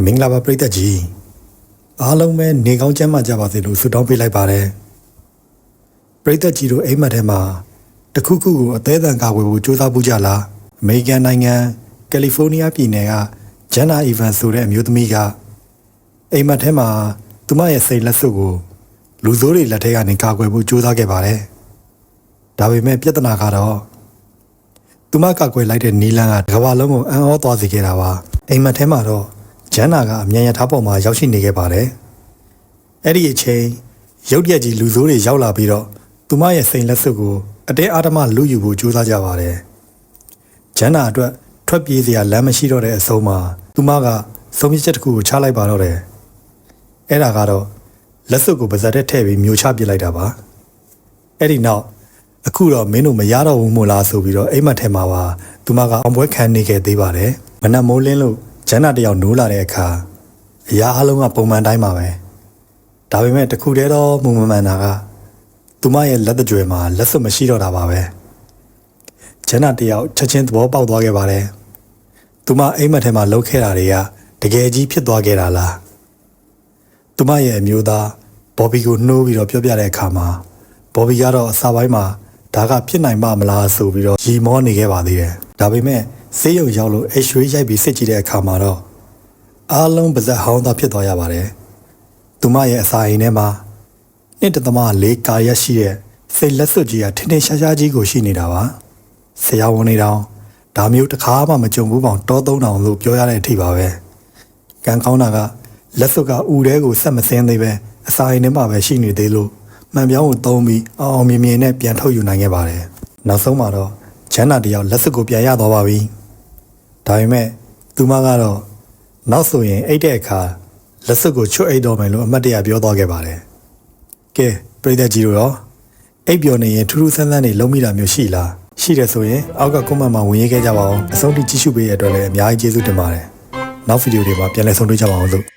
မင်္ဂလာပါပရိသတ်ကြီးအားလုံးပဲနေကောင်းကျန်းမာကြပါစေလို့ဆုတောင်းပေးလိုက်ပါတယ်ပရိသတ်ကြီးတို့အိမ်မက်ထဲမှာတခုခုကိုအသေးအံကာကွယ်ဖို့ကြိုးစားဖို့ကြလားအမေရိကန်နိုင်ငံကယ်လီဖိုးနီးယားပြည်နယ်ကဂျန်နာအီဗန်ဆိုတဲ့အမျိုးသမီးကအိမ်မက်ထဲမှာသူမရဲ့စိတ်လက်စွပ်ကိုလူဆိုးတွေလက်ထဲကနေကာကွယ်ဖို့ကြိုးစားခဲ့ပါတယ်ဒါပေမဲ့ပြဿနာကတော့သူမကာကွယ်လိုက်တဲ့နီလန်ကတစ်ကမ္ဘာလုံးကိုအံ့ဩသွားစေခဲ့တာပါအိမ်မက်ထဲမှာတော့ဂျန်နာကအမြန်ရထားပေါ်မှာရောက်ရှိနေခဲ့ပါတယ်။အဲ့ဒီအချိန်ရုတ်တရက်ကြီးလူဆိုးတွေရောက်လာပြီးတော့သူမရဲ့စိန်လက်စွပ်ကိုအတင်းအာဓမလူယူဖို့ကြိုးစားကြပါတယ်။ဂျန်နာအတွက်ထွက်ပြေးစရာလမ်းမရှိတော့တဲ့အဆုံးမှာသူမကဆုံးဖြတ်ချက်တစ်ခုကိုချလိုက်ပါတော့တယ်။အဲ့ဒါကတော့လက်စွပ်ကိုပါဇက်ထဲထည့်ပြီးမျိုးချပစ်လိုက်တာပါ။အဲ့ဒီနောက်အခုတော့မင်းတို့မရတော့ဘူးမို့လားဆိုပြီးတော့အိမ်မက်ထဲမှာပါသူမကအောင်ပွဲခံနေခဲ့သေးပါတယ်။မနက်မိုးလင်းလို့ဂျန်နာတယောက်နိုးလာတဲ့အခါအရာအလုံးကပုံမှန်တိုင်းပါပဲဒါပေမဲ့တခုတည်းတော့မူမမှန်တာကသူမရဲ့လက်တကြွယ်မှာလက်စွပ်မရှိတော့တာပါပဲဂျန်နာတယောက်ချက်ချင်းသဘောပေါက်သွားခဲ့ပါတယ်သူမအိမ်မက်ထဲမှာလှုပ်ခဲ့တာတွေကတကယ်ကြီးဖြစ်သွားခဲ့တာလားသူမရဲ့အမျိုးသားဘော်ဘီကိုနှိုးပြီးတော့ပြောပြတဲ့အခါမှာဘော်ဘီကတော့အစာပိုင်းမှာဒါကဖြစ်နိုင်ပါမလားဆိုပြီးတော့ရီမောနေခဲ့ပါသေးတယ်ဒါပေမဲ့ဆေးရုံရောက်လို့အရွှေရိုက်ပြီးစစ်ကြည့်တဲ့အခါမှာတော့အားလုံးပါဇက်ဟောင်းသားဖြစ်သွားရပါတယ်။သူမရဲ့အစာအိမ်ထဲမှာ1.4ကာရက်ရှိတဲ့စိတ်လက်စွပ်ကြီးကထင်ထင်ရှားရှားကြီးကိုရှိနေတာပါ။ဆရာဝန်တွေတောင်ဒါမျိုးတစ်ခါမှမကြုံဘူးပေါင်တော3000လို့ပြောရတဲ့အထိပါပဲ။ကံကောင်းတာကလက်စွပ်ကဥထဲကိုဆက်မစင်းသေးပဲအစာအိမ်ထဲမှာပဲရှိနေသေးလို့မှန်ပြောင်းကိုသုံးပြီးအောင်မြင်မြင်နဲ့ပြန်ထုတ်ယူနိုင်ခဲ့ပါတယ်။နောက်ဆုံးမှာတော့ဂျန်နာတယောက်လက်စွပ်ကိုပြန်ရသွားပါပြီ။ဒါပေမဲ့သူမကတော့နောက်ဆိုရင်အိတ်တဲ့အခါလက်စွပ်ကိုချွတ်အိတ်တော့မယ်လို့အမတ်တရပြောသွားခဲ့ပါတယ်။ကဲပရိသတ်ကြီးတို့ရောအိတ်ပျော်နေရင်ထူးထူးဆန်းဆန်းတွေလုံးမိတာမျိုးရှိလား။ရှိတယ်ဆိုရင်အောက်ကကွန်မန့်မှာဝင်ရေးခဲ့ကြပါအောင်။အဆုံးထိကြည့်ရှုပေးရတဲ့အတွက်လည်းအများကြီးကျေးဇူးတင်ပါတယ်။နောက်ဗီဒီယိုတွေမှာပြန်လည်ဆုံတွေ့ကြပါအောင်လို့